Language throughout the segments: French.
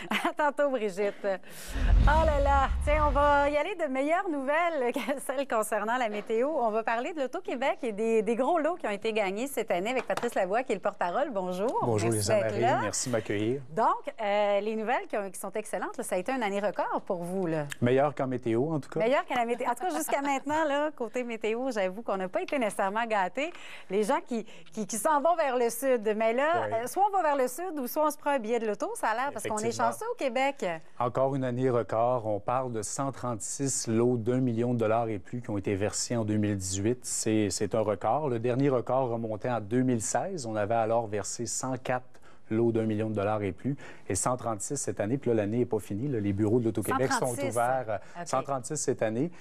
À tantôt, Brigitte. Oh là là! Tiens, on va y aller de meilleures nouvelles que celles concernant la météo. On va parler de l'Auto-Québec et des gros lots qui ont été gagnés cette année avec Patrice Lavoie, qui est le porte-parole. Bonjour. Bonjour, Merci Lisa d'être Marie. là. Merci de m'accueillir. Donc, les nouvelles qui sont excellentes, là, ça a été une année record pour vous, là. Meilleur qu'en météo, en tout cas. Meilleur que la météo. En tout cas, jusqu'à maintenant, là, côté météo, j'avoue qu'on n'a pas été nécessairement gâtés. Les gens qui s'en vont vers le sud. Mais là, Oui. soit on va vers le sud ou soit on se prend un billet de l'auto, ça a l'air, parce qu'on est chanceux au Québec. Encore une année record. On parle de 136 lots d'1 million de dollars et plus qui ont été versés en 2018. C'est un record. Le dernier record remontait en 2016. On avait alors versé 104 lots d'1 million de dollars et plus, et 136 cette année. Puis là, l'année n'est pas finie. Là, les bureaux de l'Auto-Québec sont ouverts. OK. 136 cette année.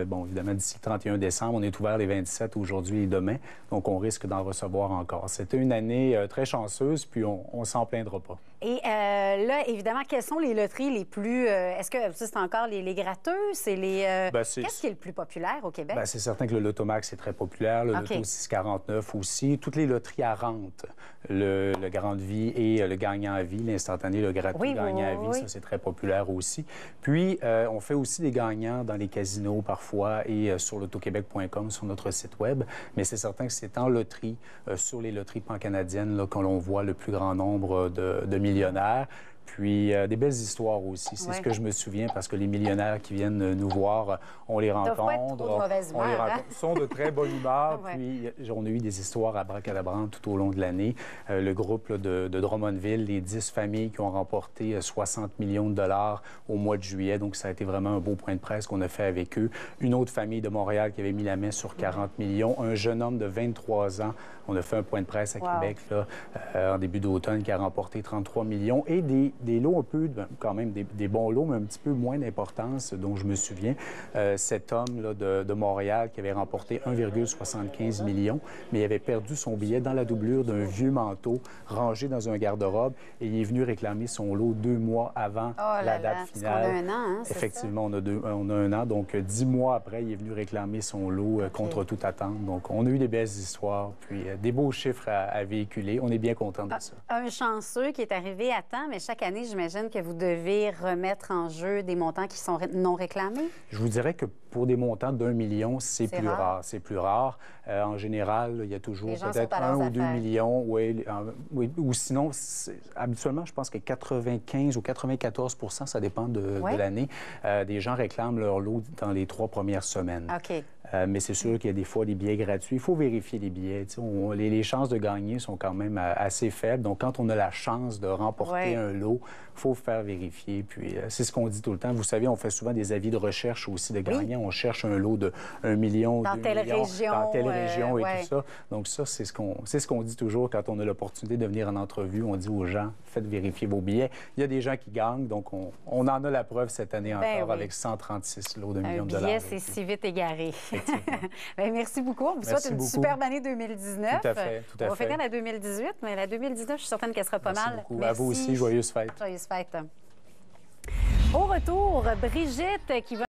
Bon, évidemment, d'ici le 31 décembre, on est ouvert les 27 aujourd'hui et demain. Donc, on risque d'en recevoir encore. C'était une année très chanceuse, puis on s'en plaindra pas. Et là, évidemment, quelles sont les loteries les plus... Est-ce que ça, c'est encore les gratteux? C'est les... Qu'est-ce qui est le plus populaire au Québec? Bien, c'est certain que le Lotomax est très populaire, le Loto 649 aussi. Toutes les loteries à rente, le Grande Vie et le gagnant à vie, l'instantané, le gratuit gagnant à vie, ça, c'est très populaire aussi. Puis, on fait aussi des gagnants dans les casinos parfois et sur l'autoquebec.com, sur notre site web. Mais c'est certain que c'est en loterie, sur les loteries pan-canadiennes, que l'on voit le plus grand nombre de millionnaires. Puis des belles histoires aussi. C'est ce que je me souviens parce que les millionnaires qui viennent nous voir, on les rencontre. Ils sont de très bonne humeur. Puis on a eu des histoires à bracadabrante tout au long de l'année. Le groupe là, de Drummondville, les 10 familles qui ont remporté 60 millions de dollars au mois de juillet. Donc ça a été vraiment un beau point de presse qu'on a fait avec eux. Une autre famille de Montréal qui avait mis la main sur 40 millions. Un jeune homme de 23 ans. On a fait un point de presse à Québec là, en début d'automne qui a remporté 33 millions. Et des lots un peu, quand même, des bons lots, mais un petit peu moins d'importance, dont je me souviens. Cet homme là, de Montréal qui avait remporté 1,75 million, mais il avait perdu son billet dans la doublure d'un vieux manteau rangé dans un garde-robe et il est venu réclamer son lot 2 mois avant la date finale. Parce qu'on a un an, hein, Effectivement, on a un an. Donc, 10 mois après, il est venu réclamer son lot contre toute attente. Donc, on a eu des belles histoires, puis des beaux chiffres à véhiculer. On est bien content de ça. Un chanceux qui est arrivé à temps, mais chaque année, j'imagine que vous devez remettre en jeu des montants qui sont non réclamés? Je vous dirais que pour des montants d'1 million, c'est plus rare. C'est plus rare. En général, il y a toujours peut-être 1 ou 2 millions. Oui, ou sinon, habituellement, je pense que 95 ou 94 ça dépend de l'année. Des gens réclament leur lot dans les 3 premières semaines. OK. Mais c'est sûr qu'il y a des fois des billets gratuits. Il faut vérifier les billets. Les chances de gagner sont quand même assez faibles. Donc, quand on a la chance de remporter un lot, il faut faire vérifier. Puis, c'est ce qu'on dit tout le temps. Vous savez, on fait souvent des avis de recherche aussi de gagnants. On cherche un lot de 1 million, 2 millions, dans telle région et tout ça. Donc, ça, c'est ce qu'on dit toujours quand on a l'opportunité de venir en entrevue. On dit aux gens, faites vérifier vos billets. Il y a des gens qui gagnent. Donc, on en a la preuve cette année encore avec 136 lots de millions de dollars. Un billet, c'est si vite égaré. Bien, merci beaucoup. On vous souhaite une superbe année 2019. Tout à fait. On va finir la 2018, mais la 2019, je suis certaine qu'elle sera pas mal. Merci. À vous aussi, joyeuses fêtes. Joyeuses fêtes. Au retour, Brigitte qui va